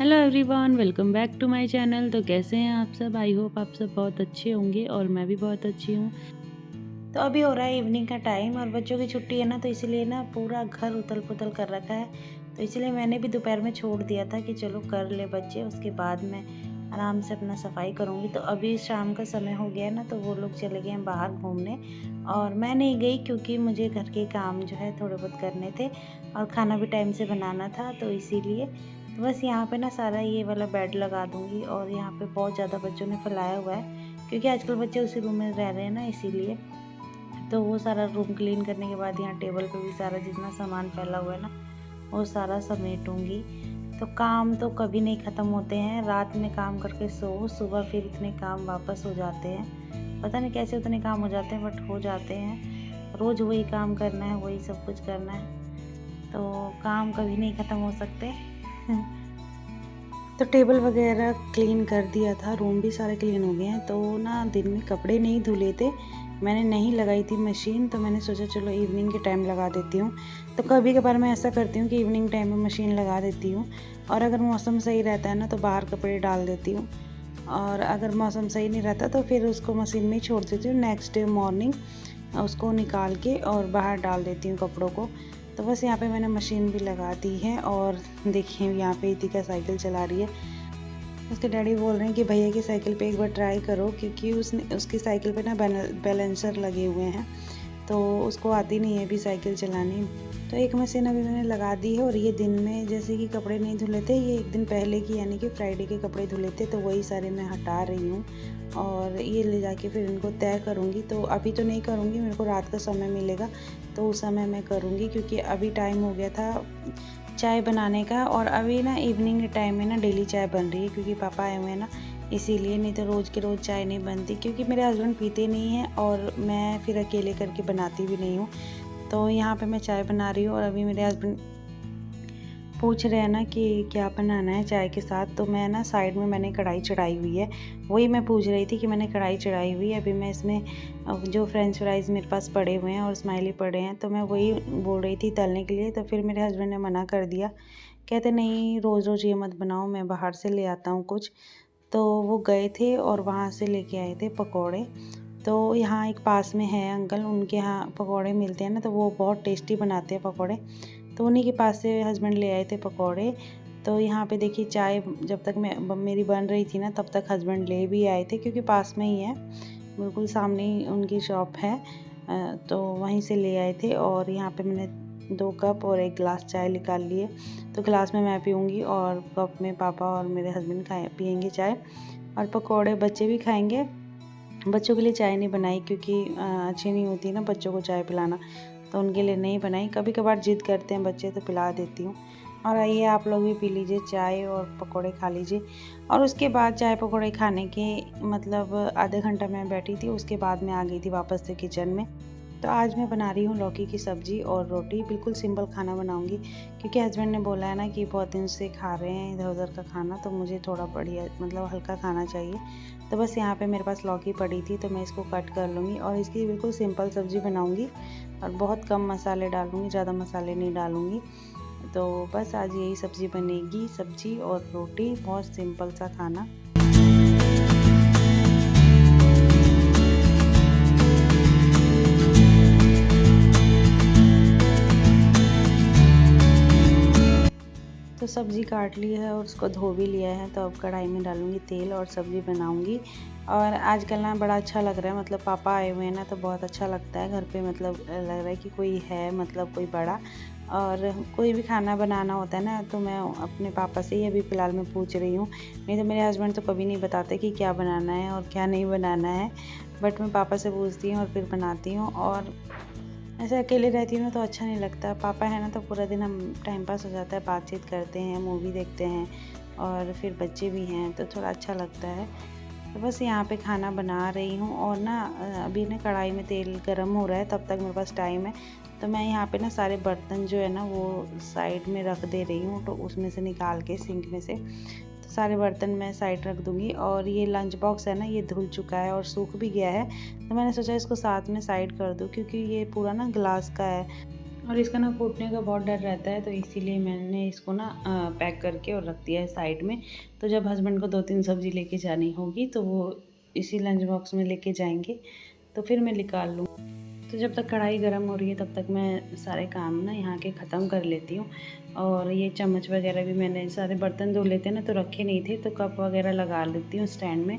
Hello everyone, welcome back to my channel. तो कैसे हैं आप सब? आई होप आप सब बहुत अच्छे होंगे और मैं भी बहुत अच्छी हूँ। तो अभी हो रहा है इवनिंग का टाइम और बच्चों की छुट्टी है ना, तो इसीलिए ना पूरा घर उथल पुथल कर रखा है। तो इसलिए मैंने भी दोपहर में छोड़ दिया था कि चलो कर ले बच्चे, उसके बाद मैं आराम से अपना सफाई करूँगी। तो अभी शाम का समय हो गया है ना, तो वो लोग चले गए हैं बाहर घूमने और मैं नहीं गई क्योंकि मुझे घर के काम जो है थोड़े बहुत करने थे और खाना भी टाइम से बनाना था, तो इसीलिए तो बस यहाँ पे ना सारा ये वाला बेड लगा दूँगी। और यहाँ पे बहुत ज़्यादा बच्चों ने फैलाया हुआ है क्योंकि आजकल बच्चे उसी रूम में रह रहे हैं ना, इसीलिए। तो वो सारा रूम क्लीन करने के बाद यहाँ टेबल पे भी सारा जितना सामान फैला हुआ है ना, वो सारा समेटूँगी। तो काम तो कभी नहीं ख़त्म होते हैं, रात में काम करके सो, सुबह फिर इतने काम वापस हो जाते हैं। पता नहीं कैसे उतने काम हो जाते हैं, बट हो जाते हैं। रोज़ वही काम करना है, वही सब कुछ करना है, तो काम कभी नहीं ख़त्म हो सकते। तो टेबल वगैरह क्लीन कर दिया था, रूम भी सारे क्लीन हो गए हैं। तो ना दिन में कपड़े नहीं धुले थे, मैंने नहीं लगाई थी मशीन, तो मैंने सोचा चलो इवनिंग के टाइम लगा देती हूँ। तो कभी कभार मैं ऐसा करती हूँ कि इवनिंग टाइम में मशीन लगा देती हूँ और अगर मौसम सही रहता है ना तो बाहर कपड़े डाल देती हूँ, और अगर मौसम सही नहीं रहता तो फिर उसको मशीन में ही छोड़ देती हूँ। नेक्स्ट डे मॉर्निंग उसको निकाल के और बाहर डाल देती हूँ कपड़ों को। तो बस यहाँ पे मैंने मशीन भी लगा दी है और देखिए यहाँ पे इतिका साइकिल चला रही है। उसके डैडी बोल रहे हैं कि भैया की साइकिल पे एक बार ट्राई करो, क्योंकि उसकी साइकिल पे ना बैलेंसर लगे हुए हैं, तो उसको आती नहीं है अभी साइकिल चलानी। तो एक मशीन अभी मैंने लगा दी है और ये दिन में जैसे कि कपड़े नहीं धुले थे, ये एक दिन पहले की यानी कि फ्राइडे के कपड़े धुले थे, तो वही सारे मैं हटा रही हूँ और ये ले जाके फिर इनको तय करूँगी। तो अभी तो नहीं करूँगी, मेरे को रात का समय मिलेगा तो उस समय मैं करूँगी, क्योंकि अभी टाइम हो गया था चाय बनाने का। और अभी ना इवनिंग के टाइम में ना डेली चाय बन रही है क्योंकि पापा आए हुए हैं ना, इसीलिए। नहीं तो रोज़ के रोज़ चाय नहीं बनती क्योंकि मेरे हस्बैंड पीते नहीं हैं और मैं फिर अकेले करके बनाती भी नहीं हूँ। तो यहाँ पे मैं चाय बना रही हूँ और अभी मेरे हस्बैंड पूछ रहे हैं ना कि क्या बनाना है चाय के साथ। तो मैं ना साइड में मैंने कढ़ाई चढ़ाई हुई है, वही मैं पूछ रही थी कि मैंने कढ़ाई चढ़ाई हुई है। अभी मैं इसमें जो फ्रेंच फ्राइज़ मेरे पास पड़े हुए हैं और स्माइली पड़े हैं, तो मैं वही बोल रही थी तलने के लिए। तो फिर मेरे हस्बैंड ने मना कर दिया, कहते नहीं रोज़ रोज़ ये मत बनाओ, मैं बाहर से ले आता हूँ कुछ। तो वो गए थे और वहाँ से लेके आए थे पकौड़े। तो यहाँ एक पास में है अंकल, उनके यहाँ पकौड़े मिलते हैं ना, तो वो बहुत टेस्टी बनाते हैं पकौड़े, तो उन्हीं के पास से हस्बैंड ले आए थे पकौड़े। तो यहाँ पे देखिए चाय जब तक मेरी बन रही थी ना, तब तक हस्बैंड ले भी आए थे क्योंकि पास में ही है, बिल्कुल सामने ही उनकी शॉप है। तो वहीं से ले आए थे और यहाँ पे मैंने 2 कप और 1 गिलास चाय निकाल लिए। तो गिलास में मैं पीऊँगी और कप में पापा और मेरे हस्बैंड पियेंगे चाय, और पकौड़े बच्चे भी खाएंगे। बच्चों के लिए चाय नहीं बनाई क्योंकि अच्छी नहीं होती ना बच्चों को चाय पिलाना, तो उनके लिए नहीं बनाई। कभी कभार जिद करते हैं बच्चे तो पिला देती हूँ। और आइए आप लोग भी पी लीजिए चाय और पकोड़े खा लीजिए। और उसके बाद चाय पकोड़े खाने के मतलब आधा घंटा मैं बैठी थी, उसके बाद मैं आ गई थी वापस से किचन में। तो आज मैं बना रही हूँ लौकी की सब्ज़ी और रोटी, बिल्कुल सिंपल खाना बनाऊँगी क्योंकि हस्बैंड ने बोला है ना कि बहुत दिन से खा रहे हैं इधर उधर का खाना, तो मुझे थोड़ा बढ़िया मतलब हल्का खाना चाहिए। तो बस यहाँ पे मेरे पास लौकी पड़ी थी, तो मैं इसको कट कर लूँगी और इसकी बिल्कुल सिंपल सब्ज़ी बनाऊँगी और बहुत कम मसाले डालूँगी, ज़्यादा मसाले नहीं डालूँगी। तो बस आज यही सब्ज़ी बनेगी, सब्ज़ी और रोटी, बहुत सिंपल सा खाना। तो सब्ज़ी काट ली है और उसको धो भी लिया है, तो अब कढ़ाई में डालूँगी तेल और सब्ज़ी बनाऊँगी। और आजकल ना बड़ा अच्छा लग रहा है, मतलब पापा आए हुए हैं ना, तो बहुत अच्छा लगता है घर पे, मतलब लग रहा है कि कोई है, मतलब कोई बड़ा। और कोई भी खाना बनाना होता है ना, तो मैं अपने पापा से ही अभी फ़िलहाल मैं पूछ रही हूँ, नहीं तो मेरे हस्बैंड तो कभी नहीं बताते कि क्या बनाना है और क्या नहीं बनाना है। बट मैं पापा से पूछती हूँ और फिर बनाती हूँ। और ऐसे अकेले रहती हूँ ना तो अच्छा नहीं लगता, पापा है ना तो पूरा दिन हम टाइम पास हो जाता है, बातचीत करते हैं, मूवी देखते हैं और फिर बच्चे भी हैं तो थोड़ा अच्छा लगता है। तो बस यहाँ पे खाना बना रही हूँ और ना अभी ना कढ़ाई में तेल गरम हो रहा है, तब तक मेरे पास टाइम है। तो मैं यहाँ पे ना सारे बर्तन जो है ना वो साइड में रख दे रही हूँ, तो उसमें से निकाल के सिंक में से तो सारे बर्तन मैं साइड रख दूँगी। और ये लंच बॉक्स है ना, ये धुल चुका है और सूख भी गया है, तो मैंने सोचा इसको साथ में साइड कर दूँ क्योंकि ये पूरा ना ग्लास का है और इसका ना फूटने का बहुत डर रहता है, तो इसीलिए मैंने इसको ना पैक करके और रख दिया है साइड में। तो जब हस्बैंड को 2-3 सब्ज़ी लेके जानी होगी तो वो इसी लंच बॉक्स में लेके जाएंगे, तो फिर मैं निकाल लूँ। तो जब तक कढ़ाई गर्म हो रही है तब तक मैं सारे काम ना यहाँ के ख़त्म कर लेती हूँ। और ये चम्मच वगैरह भी मैंने सारे बर्तन धो लेते ना तो रखे नहीं थे, तो कप वगैरह लगा लेती हूँ स्टैंड में।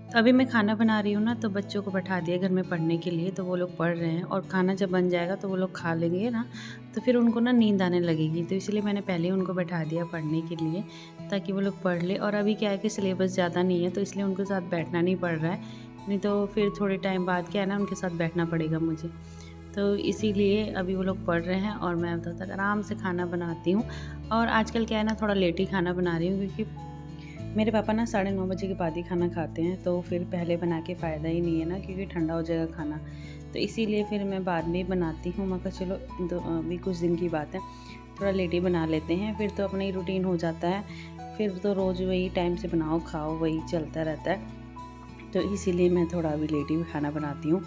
तो अभी मैं खाना बना रही हूँ ना, तो बच्चों को बैठा दिया घर में पढ़ने के लिए, तो वो लोग पढ़ रहे हैं। और खाना जब बन जाएगा तो वो लोग खा लेंगे ना, तो फिर उनको ना नींद आने लगेगी, तो इसलिए मैंने पहले ही उनको बैठा दिया पढ़ने के लिए, ताकि वो लोग पढ़ ले। और अभी क्या है कि सिलेबस ज़्यादा नहीं है, तो इसलिए उनके साथ बैठना नहीं पड़ रहा है, नहीं तो फिर थोड़े टाइम बाद क्या है ना उनके साथ बैठना पड़ेगा मुझे। तो इसीलिए अभी वो लोग पढ़ रहे हैं और मैं तब तक आराम से खाना बनाती हूँ। और आजकल क्या है ना, थोड़ा लेट ही खाना बना रही हूँ, क्योंकि मेरे पापा ना 9:30 बजे के बाद ही खाना खाते हैं, तो फिर पहले बना के फ़ायदा ही नहीं है ना, क्योंकि ठंडा हो जाएगा खाना। तो इसीलिए फिर मैं बाद में ही बनाती हूँ। मैं कहा चलो अभी कुछ दिन की बात है, थोड़ा लेट ही बना लेते हैं, फिर तो अपना ही रूटीन हो जाता है। फिर तो रोज़ वही टाइम से बनाओ खाओ, वही चलता रहता है। तो इसीलिए मैं थोड़ा अभी लेट ही खाना बनाती हूँ।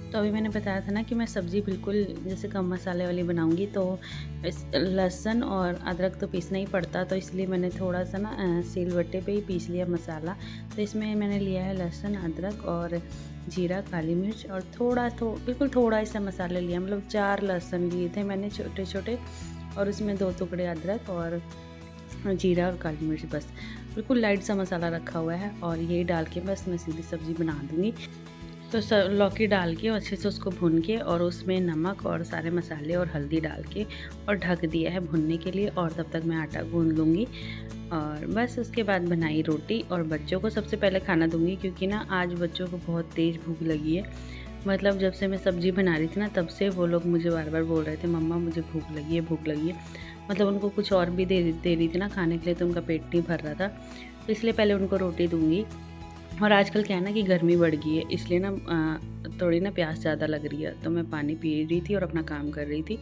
तो अभी मैंने बताया था ना कि मैं सब्ज़ी बिल्कुल जैसे कम मसाले वाली बनाऊंगी, तो लहसुन और अदरक तो पीसना ही पड़ता, तो इसलिए मैंने थोड़ा सा ना सिलबट्टे पे ही पीस लिया मसाला। तो इसमें मैंने लिया है लहसुन, अदरक और जीरा, काली मिर्च और बिल्कुल थोड़ा सा मसाला लिया, मतलब 4 लहसुन लिए थे मैंने छोटे छोटे, और उसमें 2 टुकड़े अदरक और जीरा और काली मिर्च, बस बिल्कुल लाइट सा मसाला रखा हुआ है। और यही डाल के बस मैं सीधी सब्ज़ी बना दूँगी। तो लौकी डाल के अच्छे से उसको भून के और उसमें नमक और सारे मसाले और हल्दी डाल के और ढक दिया है भुनने के लिए। और तब तक मैं आटा गूंद लूँगी और बस उसके बाद बनाई रोटी। और बच्चों को सबसे पहले खाना दूँगी, क्योंकि ना आज बच्चों को बहुत तेज़ भूख लगी है। मतलब जब से मैं सब्ज़ी बना रही थी ना, तब से वो लोग मुझे बार बार बोल रहे थे मम्मा मुझे भूख लगी है, भूख लगी है। मतलब उनको कुछ और भी दे रही थी ना खाने के लिए, तो उनका पेट नहीं भर रहा था, तो इसलिए पहले उनको रोटी दूँगी। और आजकल क्या है ना कि गर्मी बढ़ गई है, इसलिए ना थोड़ी ना प्यास ज़्यादा लग रही है, तो मैं पानी पी रही थी और अपना काम कर रही थी।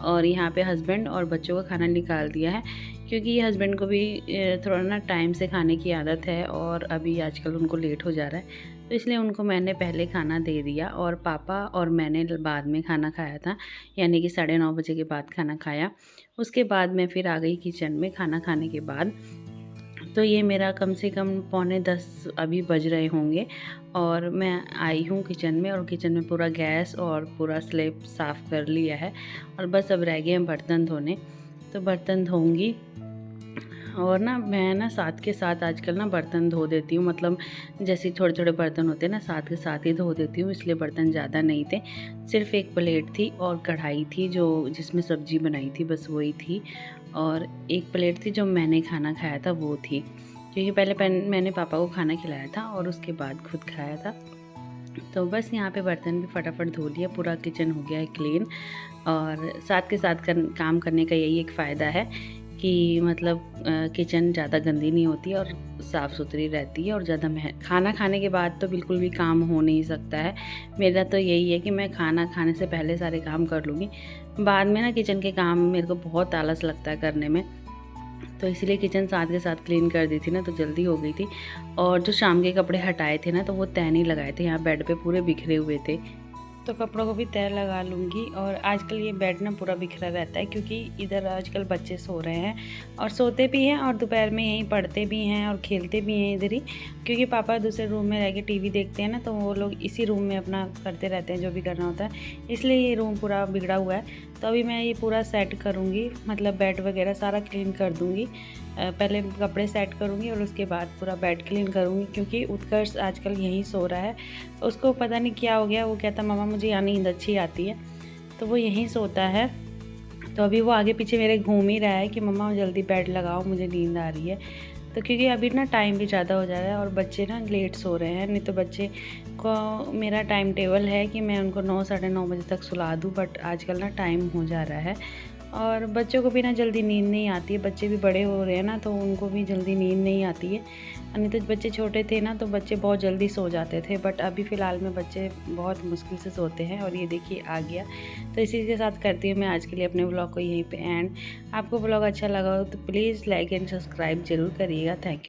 और यहाँ पे हस्बैंड और बच्चों का खाना निकाल दिया है, क्योंकि ये हस्बैंड को भी थोड़ा ना टाइम से खाने की आदत है और अभी आजकल उनको लेट हो जा रहा है, तो इसलिए उनको मैंने पहले खाना दे दिया। और पापा और मैंने बाद में खाना खाया था, यानी कि 9:30 बजे के बाद खाना खाया। उसके बाद मैं फिर आ गई किचन में खाना खाने के बाद। तो ये मेरा कम से कम 9:45 अभी बज रहे होंगे और मैं आई हूँ किचन में, और किचन में पूरा गैस और पूरा स्लैब साफ़ कर लिया है। और बस अब रह गए हैं बर्तन धोने, तो बर्तन धोऊंगी। और ना मैं ना साथ के साथ आजकल ना बर्तन धो देती हूँ, मतलब जैसे छोटे छोटे बर्तन होते हैं ना, साथ के साथ ही धो देती हूँ, इसलिए बर्तन ज़्यादा नहीं थे। सिर्फ एक प्लेट थी और कढ़ाई थी जो जिसमें सब्ज़ी बनाई थी, बस वही थी। और एक प्लेट थी जो मैंने खाना खाया था वो थी, क्योंकि पहले मैंने पापा को खाना खिलाया था और उसके बाद खुद खाया था। तो बस यहाँ पे बर्तन भी फटाफट धो लिया, पूरा किचन हो गया है क्लीन। और साथ के साथ काम करने का यही एक फ़ायदा है कि मतलब किचन ज़्यादा गंदी नहीं होती और साफ़ सुथरी रहती है। और ज़्यादा खाना खाने के बाद तो बिल्कुल भी काम हो नहीं सकता है। मेरा तो यही है कि मैं खाना खाने से पहले सारे काम कर लूँगी, बाद में ना किचन के काम मेरे को बहुत आलस लगता है करने में, तो इसीलिए किचन साथ के साथ क्लीन कर दी थी ना, तो जल्दी हो गई थी। और जो शाम के कपड़े हटाए थे ना, तो वो तह नहीं लगाए थे, यहाँ बेड पे पूरे बिखरे हुए थे, तो कपड़ों को भी तय लगा लूँगी। और आजकल ये बेड ना पूरा बिखरा रहता है, क्योंकि इधर आजकल बच्चे सो रहे हैं और सोते भी हैं और दोपहर में यहीं पढ़ते भी हैं और खेलते भी हैं इधर ही, क्योंकि पापा दूसरे रूम में रह के टीवी देखते हैं ना, तो वो लोग इसी रूम में अपना करते रहते हैं जो भी करना होता है, इसलिए ये रूम पूरा बिगड़ा हुआ है। तो अभी मैं ये पूरा सेट करूँगी, मतलब बेड वगैरह सारा क्लीन कर दूँगी। पहले कपड़े सेट करूँगी और उसके बाद पूरा बेड क्लीन करूँगी, क्योंकि उत्कर्ष आजकल यहीं सो रहा है। उसको पता नहीं क्या हो गया, वो कहता मामा मुझे यहाँ नींद अच्छी आती है, तो वो यहीं सोता है। तो अभी वो आगे पीछे मेरे घूम ही रहा है कि मम्मा जल्दी बेड लगाओ, मुझे नींद आ रही है। तो क्योंकि अभी ना टाइम भी ज़्यादा हो जा रहा है और बच्चे ना लेट सो रहे हैं, नहीं तो बच्चे को मेरा टाइम टेबल है कि मैं उनको 9 साढ़े 9 बजे तक सुला दूँ, बट आजकल ना टाइम हो जा रहा है। और बच्चों को भी ना जल्दी नींद नहीं आती है, बच्चे भी बड़े हो रहे हैं ना तो उनको भी जल्दी नींद नहीं आती है। नहीं तो बच्चे छोटे थे ना तो बच्चे बहुत जल्दी सो जाते थे, बट अभी फ़िलहाल में बच्चे बहुत मुश्किल से सोते हैं। और ये देखिए आ गया। तो इसी के साथ करती हूँ मैं आज के लिए अपने ब्लॉग को यहीं पे एंड। आपको ब्लॉग अच्छा लगा हो तो प्लीज़ लाइक एंड सब्सक्राइब ज़रूर करिएगा। Thank you.